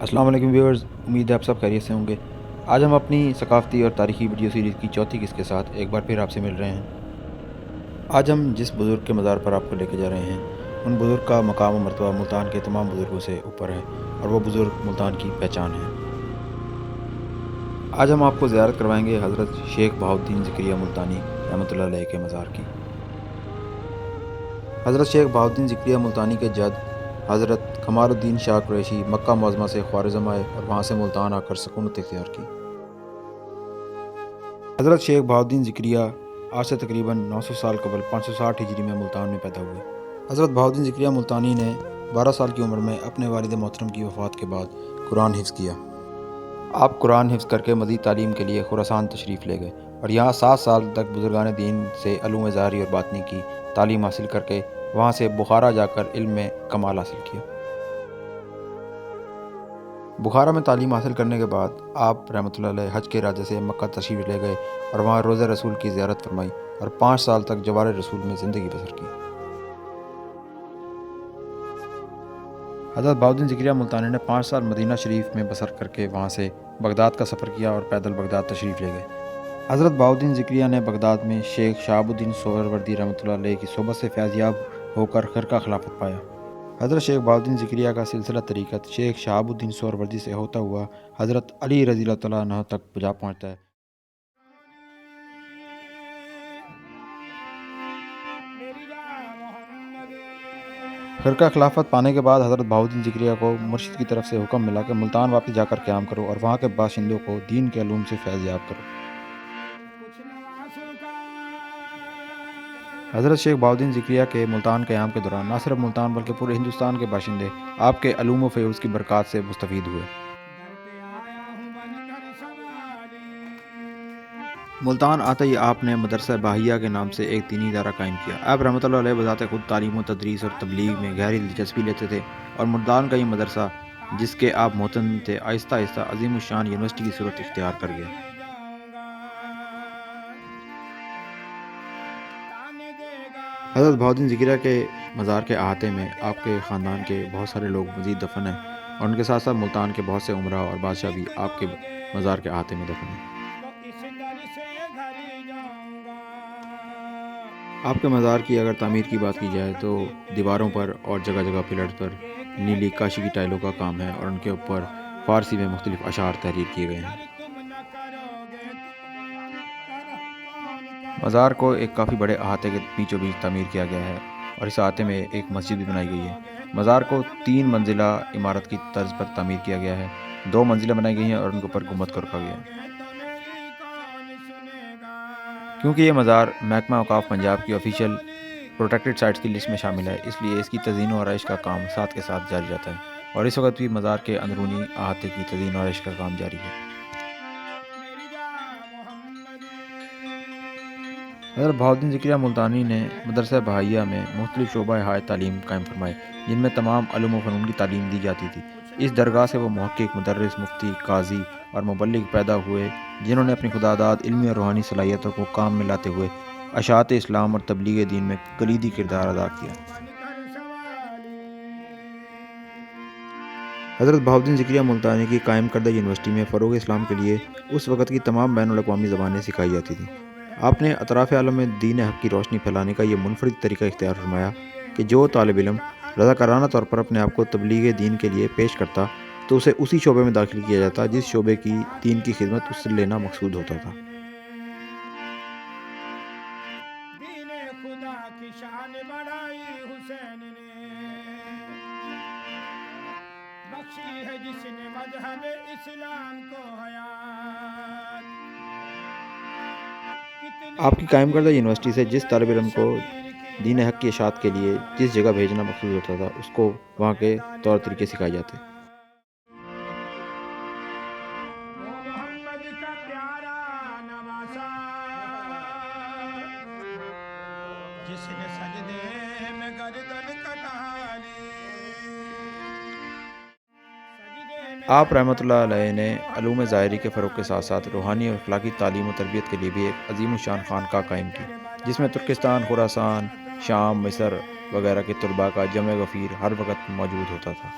السلام علیکم ویورز، امید ہے آپ سب خیریت سے ہوں گے۔ آج ہم اپنی ثقافتی اور تاریخی ویڈیو سیریز کی چوتھی قسط کے ساتھ ایک بار پھر آپ سے مل رہے ہیں۔ آج ہم جس بزرگ کے مزار پر آپ کو لے کے جا رہے ہیں، ان بزرگ کا مقام و مرتبہ ملتان کے تمام بزرگوں سے اوپر ہے، اور وہ بزرگ ملتان کی پہچان ہیں۔ آج ہم آپ کو زیارت کروائیں گے حضرت شیخ بہاؤالدین ذکریہ ملتانی رحمۃ اللہ علیہ کے مزار کی۔ حضرت شیخ بہاؤالدین ذکریہ ملتانی کے جد حضرت کمال الدین شاہ قریشی مکہ معظمہ سے خوارزم آئے اور وہاں سے ملتان آ کر سکونت اختیار کی۔ حضرت شیخ بہاؤالدین ذکریہ آج سے تقریباً 900 سال قبل 560 ہجری میں ملتان میں پیدا ہوئے۔ حضرت بہاؤالدین ذکریہ ملتانی نے 12 سال کی عمر میں اپنے والد محترم کی وفات کے بعد قرآن حفظ کیا۔ آپ قرآن حفظ کر کے مزید تعلیم کے لیے خراسان تشریف لے گئے اور یہاں 7 سال تک بزرگان دین سے علوم ظاہری اور باطنی کی تعلیم حاصل کر کے وہاں سے بخارا جا کر علم میں کمال حاصل کیا۔ بخارا میں تعلیم حاصل کرنے کے بعد آپ رحمۃ اللہ علیہ حج کے ارادے سے مکہ تشریف لے گئے اور وہاں روضہ رسول کی زیارت فرمائی اور 5 سال تک جوار رسول میں زندگی بسر کی۔ حضرت بہاؤالدین ذکریہ ملتانی نے 5 سال مدینہ شریف میں بسر کر کے وہاں سے بغداد کا سفر کیا اور پیدل بغداد تشریف لے گئے۔ حضرت بہاؤالدین ذکریہ نے بغداد میں شیخ شہاب الدین سہروردی رحمۃ اللہ علیہ کی صحبت سے فیض یاب ہو کر خرقہ خلافت پایا۔ حضرت شیخ بہاؤالدین ذکریہ کا سلسلہ طریقت شیخ شہاب الدین سہروردی سے ہوتا ہوا حضرت علی رضی اللہ تعالیٰ عنہ تک جا پہنچتا ہے۔ خرقہ خلافت پانے کے بعد حضرت بہاؤالدین ذکریہ کو مرشد کی طرف سے حکم ملا کہ ملتان واپس جا کر قیام کرو اور وہاں کے باشندوں کو دین کے علوم سے فیض یاب کرو۔ حضرت شیخ بہاؤالدین ذکریہ کے ملتان قیام کے دوران نہ صرف ملتان بلکہ پورے ہندوستان کے باشندے آپ کے علوم و فیوز کی برکات سے مستفید ہوئے۔ ملتان آتے ہی آپ نے مدرسہ بہائیہ کے نام سے ایک دینی ادارہ قائم کیا۔ آپ رحمۃ اللہ علیہ بذات خود تعلیم و تدریس اور تبلیغ میں گہری دلچسپی لیتے تھے اور ملتان کا یہ مدرسہ جس کے آپ محتم تھے آہستہ آہستہ عظیم الشان یونیورسٹی کی صورت اختیار کر گیا۔ حضرت بہاؤالدین ذکریہ کے مزار کے احاطے میں آپ کے خاندان کے بہت سارے لوگ مزید دفن ہیں اور ان کے ساتھ ساتھ ملتان کے بہت سے امراء اور بادشاہ بھی آپ کے مزار کے احاطے میں دفن ہیں۔ آپ کے مزار کی اگر تعمیر کی بات کی جائے تو دیواروں پر اور جگہ جگہ پلرز پر نیلی کاشی کی ٹائلوں کا کام ہے اور ان کے اوپر فارسی میں مختلف اشعار تحریر کیے گئے ہیں۔ مزار کو ایک کافی بڑے احاطے کے بیچوں بیچ تعمیر کیا گیا ہے اور اس احاطے میں ایک مسجد بھی بنائی گئی ہے۔ مزار کو 3 منزلہ عمارت کی طرز پر تعمیر کیا گیا ہے، 2 منزلیں بنائی گئی ہیں اور ان کے اوپر گنبد کو رکھا گیا ہے۔ کیونکہ یہ مزار محکمہ اوقاف پنجاب کی آفیشیل پروٹیکٹڈ سائٹس کی لسٹ میں شامل ہے، اس لیے اس کی تزئین و آرائش کا کام ساتھ کے ساتھ جاری رہتا ہے اور اس وقت بھی مزار کے اندرونی احاطے کی تزئین و آرائش کا کام جاری ہے۔ حضرت بہاؤالدین ذکریہ ملتانی نے مدرسہ بہائیہ میں مختلف شعبہ ہائے تعلیم قائم فرمائے جن میں تمام علوم و فنون کی تعلیم دی جاتی تھی۔ اس درگاہ سے وہ محقق، مدرس، مفتی، قاضی اور مبلغ پیدا ہوئے جنہوں نے اپنی خداداد علمی اور روحانی صلاحیتوں کو کام میں لاتے ہوئے اشاعت اسلام اور تبلیغ دین میں کلیدی کردار ادا کیا۔ حضرت بہاؤالدین ذکریہ ملتانی کی قائم کردہ یونیورسٹی میں فروغ اسلام کے لیے اس وقت کی تمام بین الاقوامی زبانیں سکھائی جاتی تھیں۔ آپ نے اطراف عالم میں دین حق کی روشنی پھیلانے کا یہ منفرد طریقہ اختیار فرمایا کہ جو طالب علم رضاکارانہ طور پر اپنے آپ کو تبلیغ دین کے لیے پیش کرتا تو اسے اسی شعبے میں داخل کیا جاتا جس شعبے کی دین کی خدمت اس سے لینا مقصود ہوتا تھا۔ آپ کی قائم کردہ یونیورسٹی سے جس طالب علم کو دین حق کی اشاعت کے لیے جس جگہ بھیجنا مقصود ہوتا تھا اس کو وہاں کے طور طریقے سکھائے جاتے۔ آپ رحمۃ اللہ علیہ نے علوم ظاہری کے فروغ کے ساتھ ساتھ روحانی اور اخلاقی تعلیم و تربیت کے لیے بھی ایک عظیم الشان خانقاہ قائم کی جس میں ترکستان، خراسان، شام، مصر وغیرہ کے طلباء کا جمع غفیر ہر وقت موجود ہوتا تھا۔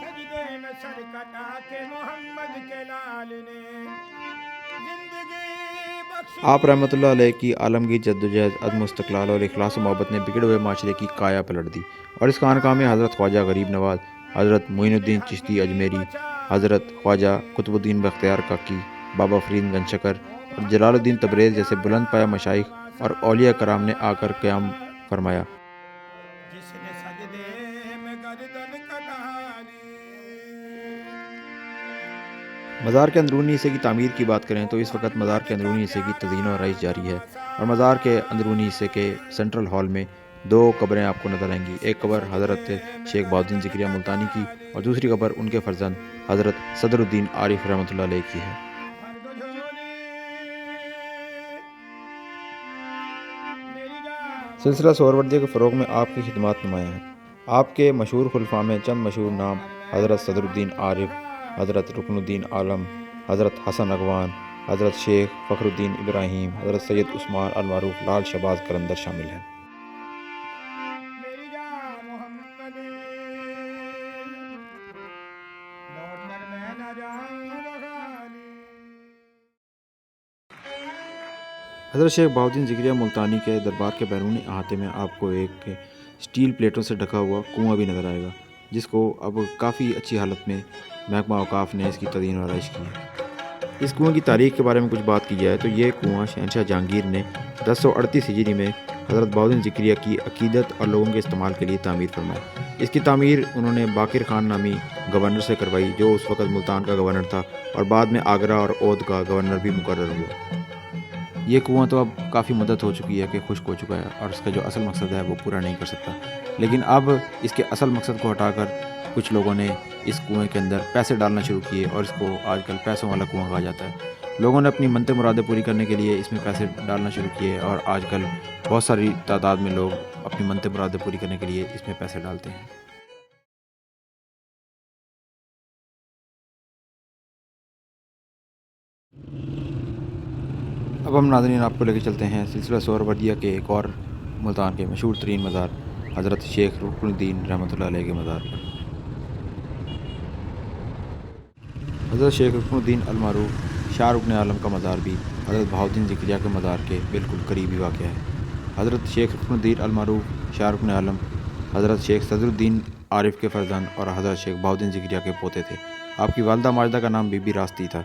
آپ رحمۃ اللہ علیہ کی عالمگیر جدوجہد، عدم استقلال اور اخلاص و محبت نے بگڑے ہوئے معاشرے کی کایا پلٹ دی، اور اس خانقاہ میں حضرت خواجہ غریب نواز، حضرت معین الدین چشتی اجمیری، حضرت خواجہ قطب الدین بختیار کاکی، بابا فرید گنج شکر اور جلال الدین تبریز جیسے بلند پایہ مشائخ اور اولیاء کرام نے آ کر قیام فرمایا۔ مزار کے اندرونی حصے کی تعمیر کی بات کریں تو اس وقت مزار کے اندرونی حصے کی تزئین و آرائش جاری ہے، اور مزار کے اندرونی حصے کے سینٹرل ہال میں دو قبریں آپ کو نظر آئیں گی۔ ایک قبر حضرت شیخ بہاؤالدین ذکریہ ملتانی کی اور دوسری قبر ان کے فرزند حضرت صدر الدین عارف رحمۃ اللہ علیہ کی ہے۔ سلسلہ سہروردیہ کے فروغ میں آپ کی خدمات نمایاں ہیں۔ آپ کے مشہور خلفاء میں چند مشہور نام حضرت صدر الدین عارف، حضرت رکن الدین عالم، حضرت حسن اغوان، حضرت شیخ فخر الدین ابراہیم، حضرت سید عثمان المعروف لال شہباز قلندر شامل ہیں۔ حضرت شیخ بہاؤالدین ذکریہ ملتانی کے دربار کے بیرونی احاطے میں آپ کو ایک سٹیل پلیٹوں سے ڈھکا ہوا کنواں بھی نظر آئے گا، جس کو اب کافی اچھی حالت میں محکمہ اوقاف نے اس کی تزئین و آرائش کی ہے۔ اس کنویں کی تاریخ کے بارے میں کچھ بات کی جائے تو یہ کنواں شہنشاہ جہانگیر نے 1038 ہجری میں حضرت بہاؤالدین ذکریہ کی عقیدت اور لوگوں کے استعمال کے لیے تعمیر فرمایا۔ اس کی تعمیر انہوں نے باقر خان نامی گورنر سے کروائی، جو اس وقت ملتان کا گورنر تھا اور بعد میں آگرہ اور اودھ کا گورنر بھی مقرر ہوا۔ یہ کنواں تو اب کافی مدت ہو چکی ہے کہ خشک ہو چکا ہے، اور اس کا جو اصل مقصد ہے وہ پورا نہیں کر سکتا، لیکن اب اس کے اصل مقصد کو ہٹا کر کچھ لوگوں نے اس کنویں کے اندر پیسے ڈالنا شروع کیے، اور اس کو آج کل پیسوں والا کنواں کہا جاتا ہے۔ لوگوں نے اپنی منتیں مرادیں پوری کرنے کے لیے اس میں پیسے ڈالنا شروع کیے، اور آج کل بہت ساری تعداد میں لوگ اپنی منتیں مرادیں پوری کرنے کے لیے اس میں پیسے ڈالتے ہیں۔ اب ہم ناظرین آپ کو لے کے چلتے ہیں سلسلہ سہروردیہ کے ایک اور ملتان کے مشہور ترین مزار حضرت شیخ رکن الدین رحمۃ اللہ علیہ کے مزار پر۔ حضرت شیخ رکن الدین المعروف شاہ رکن عالم کا مزار بھی حضرت بہاؤالدین ذکریہ کے مزار کے بالکل قریبی واقع ہے۔ حضرت شیخ رکن الدین المعروف شاہ رکن عالم حضرت شیخ صدر الدین عارف کے فرزند اور حضرت شیخ بہاؤالدین ذکریہ کے پوتے تھے۔ آپ کی والدہ ماجدہ کا نام بی بی راستی تھا۔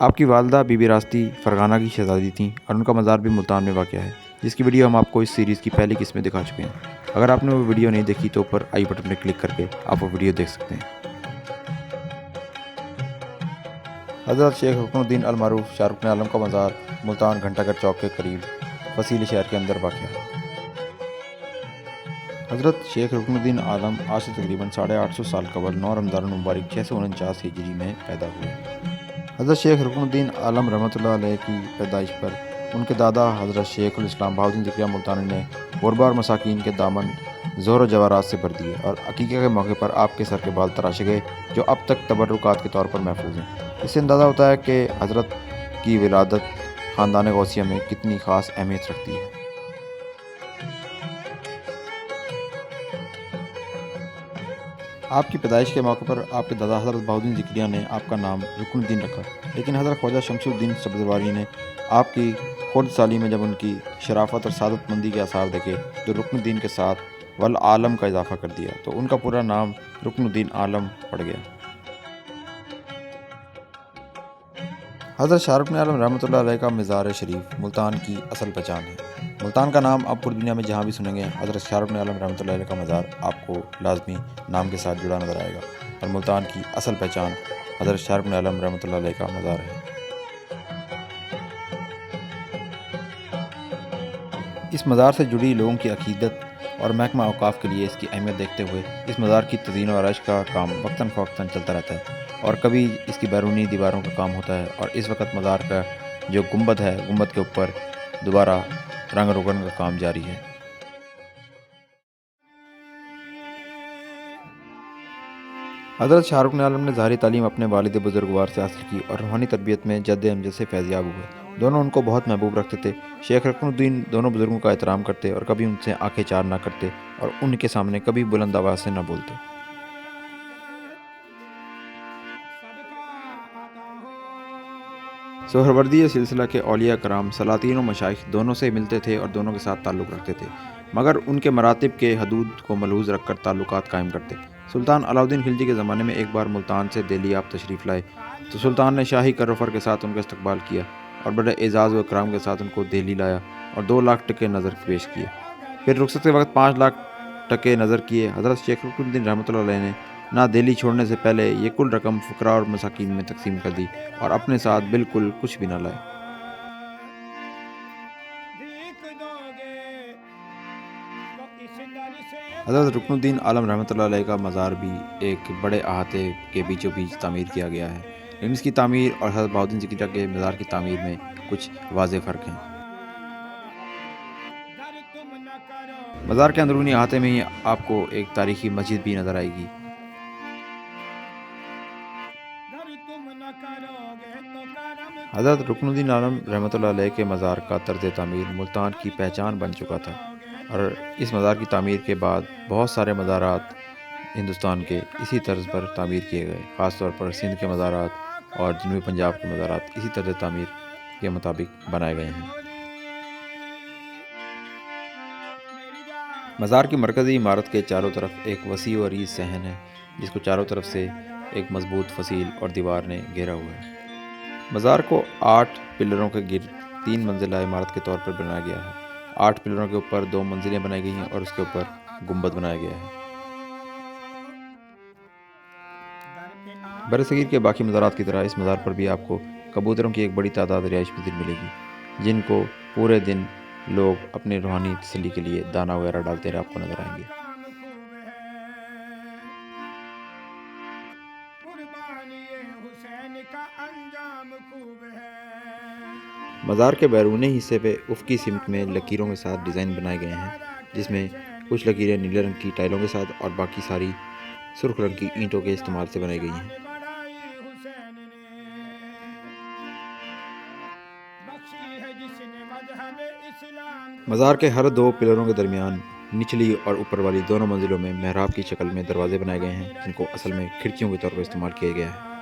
آپ کی والدہ بی بی راستی فرغانہ کی شہزادی تھیں، اور ان کا مزار بھی ملتان میں واقع ہے، جس کی ویڈیو ہم آپ کو اس سیریز کی پہلی قسم میں دکھا چکے ہیں۔ اگر آپ نے وہ ویڈیو نہیں دیکھی تو اوپر آئی بٹن پر کلک کر کے آپ وہ ویڈیو دیکھ سکتے ہیں۔ حضرت شیخ رکن الدین المعروف شاہ رکن عالم کا مزار ملتان گھنٹہ گھر چوک کے قریب وسیل شہر کے اندر واقع ہے۔ حضرت شیخ رکن الدین عالم آج سے تقریباً 850 سال قبل 9 رمضان المبارک 649 ہجری میں پیدا ہوئے۔ حضرت شیخ رکن الدین عالم رحمۃ اللہ علیہ کی پیدائش پر ان کے دادا حضرت شیخ الاسلام بہاؤالدین ذکریہ ملتانی نے غربا اور مساکین کے دامن زہر و جواہرات سے بھر دیے، اور عقیقہ کے موقع پر آپ کے سر کے بال تراشے گئے، جو اب تک تبرکات کے طور پر محفوظ ہیں۔ اس سے اندازہ ہوتا ہے کہ حضرت کی ولادت خاندان غوثیہ میں کتنی خاص اہمیت رکھتی ہے۔ آپ کی پیدائش کے موقع پر آپ کے دادا حضرت بہاؤالدین ذکریہ نے آپ کا نام رکن الدین رکھا، لیکن حضرت خواجہ شمس الدین سبزواری نے آپ کی خرد سالی میں جب ان کی شرافت اور سعادت مندی کے آثار دیکھے تو رکن الدین کے ساتھ والعالم کا اضافہ کر دیا، تو ان کا پورا نام رکن الدین عالم پڑ گیا۔ حضرت شاہ رکن عالم رحمۃ اللہ علیہ کا مزار شریف ملتان کی اصل پہچان ہے۔ ملتان کا نام آپ پوری دنیا میں جہاں بھی سنیں گے حضرت شاہ رکن عالم رحمۃ اللہ علیہ کا مزار آپ کو لازمی نام کے ساتھ جڑا نظر آئے گا، اور ملتان کی اصل پہچان حضرت شاہ رکن عالم رحمۃ اللہ علیہ کا مزار ہے۔ اس مزار سے جڑی لوگوں کی عقیدت اور محکمہ اوقاف کے لیے اس کی اہمیت دیکھتے ہوئے اس مزار کی تزئین و آرائش کا کام وقتاً فوقتاً چلتا رہتا ہے، اور کبھی اس کی بیرونی دیواروں کا کام ہوتا ہے، اور اس وقت مزار کا جو گنبد ہے، گنبد کے اوپر دوبارہ رنگ روگن کا کام جاری ہے۔ حضرت شاہ رکن عالم نے ظاہری تعلیم اپنے والد بزرگوار سے حاصل کی، اور روحانی تربیت میں جد امجد سے فیضیاب ہوئے۔ دونوں ان کو بہت محبوب رکھتے تھے۔ شیخ رکن الدین دونوں بزرگوں کا احترام کرتے اور کبھی ان سے آنکھیں چار نہ کرتے، اور ان کے سامنے کبھی بلند آواز سے نہ بولتے۔ سہروردی سلسلہ کے اولیاء کرام سلاطین و مشائخ دونوں سے ملتے تھے اور دونوں کے ساتھ تعلق رکھتے تھے، مگر ان کے مراتب کے حدود کو ملحوظ رکھ کر تعلقات قائم کرتے۔ سلطان علاؤ الدین خلجی کے زمانے میں ایک بار ملتان سے دہلی آپ تشریف لائے تو سلطان نے شاہی کر کے ساتھ ان کا استقبال کیا اور بڑے اعزاز و اکرام کے ساتھ ان کو دہلی لایا اور 2 لاکھ ٹکے نظر پیش کیے۔ پھر رخصت کے وقت 5 لاکھ ٹکے نظر کیے۔ حضرت شیخ رکن الدین رحمۃ اللہ علیہ نے نہ دہلی چھوڑنے سے پہلے یہ کل رقم فقراء اور مساکین میں تقسیم کر دی اور اپنے ساتھ بالکل کچھ بھی نہ لائے۔ حضرت رکن الدین عالم رحمۃ اللہ علیہ کا مزار بھی ایک بڑے احاطے کے بیچوں بیچ تعمیر کیا گیا ہے، لیکن اس کی تعمیر اور حضرت بہاؤالدین ذکریہ کے مزار کی تعمیر میں کچھ واضح فرق ہیں۔ مزار کے اندرونی احاطے میں ہی آپ کو ایک تاریخی مسجد بھی نظر آئے گی۔ حضرت رکن الدین عالم رحمۃ اللہ علیہ کے مزار کا طرز تعمیر ملتان کی پہچان بن چکا تھا، اور اس مزار کی تعمیر کے بعد بہت سارے مزارات ہندوستان کے اسی طرز پر تعمیر کیے گئے، خاص طور پر سندھ کے مزارات اور جنوبی پنجاب کے مزارات اسی طرز تعمیر کے مطابق بنائے گئے ہیں۔ مزار کی مرکزی عمارت کے چاروں طرف ایک وسیع و عریض صحن ہے، جس کو چاروں طرف سے ایک مضبوط فصیل اور دیوار نے گھیرا ہوا ہے۔ مزار کو 8 پلروں کے گرد 3 منزلہ عمارت کے طور پر بنایا گیا ہے۔ 8 پلروں کے اوپر 2 منزلیں بنائی گئی ہیں اور اس کے اوپر گنبد بنایا گیا ہے۔ برصغیر کے باقی مزارات کی طرح اس مزار پر بھی آپ کو کبوتروں کی ایک بڑی تعداد رہائش پذیر ملے گی، جن کو پورے دن لوگ اپنے روحانی تسلی کے لیے دانہ وغیرہ ڈالتے رہے آپ کو نظر آئیں گے۔ مزار کے بیرونی حصے پہ افقی سمت میں لکیروں کے ساتھ ڈیزائن بنائے گئے ہیں، جس میں کچھ لکیریں نیلے رنگ کی ٹائلوں کے ساتھ اور باقی ساری سرخ رنگ کی اینٹوں کے استعمال سے بنائی گئی ہیں۔ مزار کے ہر 2 پلروں کے درمیان نچلی اور اوپر والی دونوں منزلوں میں محراب کی شکل میں دروازے بنائے گئے ہیں، جن کو اصل میں کھڑکیوں کے طور پر استعمال کیا گیا ہے۔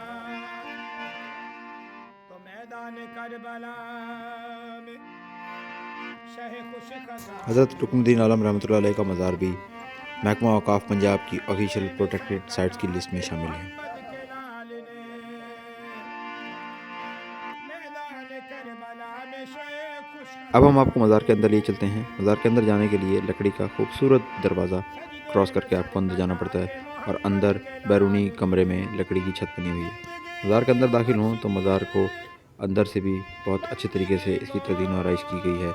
حضرت رکن الدین عالم رحمۃ اللہ علیہ کا مزار بھی محکمہ اوقاف پنجاب کی آفیشیل پروٹیکٹڈ سائٹس کی لسٹ میں شامل ہے۔ اب ہم آپ کو مزار کے اندر لیے چلتے ہیں۔ مزار کے اندر جانے کے لیے لکڑی کا خوبصورت دروازہ کراس کر کے آپ کو اندر جانا پڑتا ہے، اور اندر بیرونی کمرے میں لکڑی کی چھت بنی ہوئی ہے۔ مزار کے اندر داخل ہوں تو مزار کو اندر سے بھی بہت اچھے طریقے سے اس کی تزئین و آرائش کی گئی ہے۔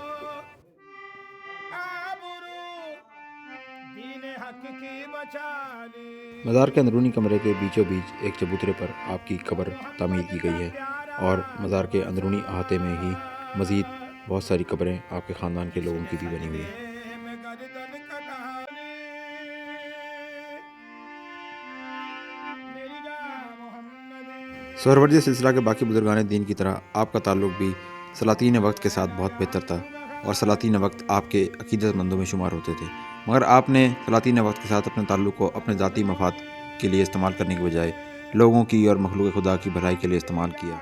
مزار کے اندرونی کمرے کے بیچوں بیچ ایک چبوترے پر آپ کی قبر تعمیر کی گئی ہے، اور مزار کے اندرونی احاطے میں ہی مزید بہت ساری قبریں آپ کے خاندان کے لوگوں کی بھی بنی ہوئی ہیں۔ سہروردی سلسلہ کے باقی بزرگان دین کی طرح آپ کا تعلق بھی سلاطین وقت کے ساتھ بہت بہتر تھا، اور سلاطین وقت آپ کے عقیدت مندوں میں شمار ہوتے تھے، مگر آپ نے سلاطین وقت کے ساتھ اپنے تعلق کو اپنے ذاتی مفاد کے لیے استعمال کرنے کے بجائے لوگوں کی اور مخلوق خدا کی بھلائی کے لیے استعمال کیا۔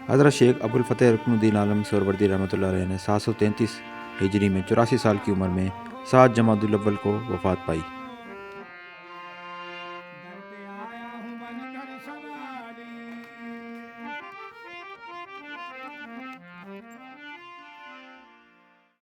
حضرت شیخ ابو الفتح رکن الدین عالم سہروردی رحمۃ اللہ علیہ نے 733 ہجری میں 84 سال کی عمر میں 7 جمادی الاول کو وفات پائی۔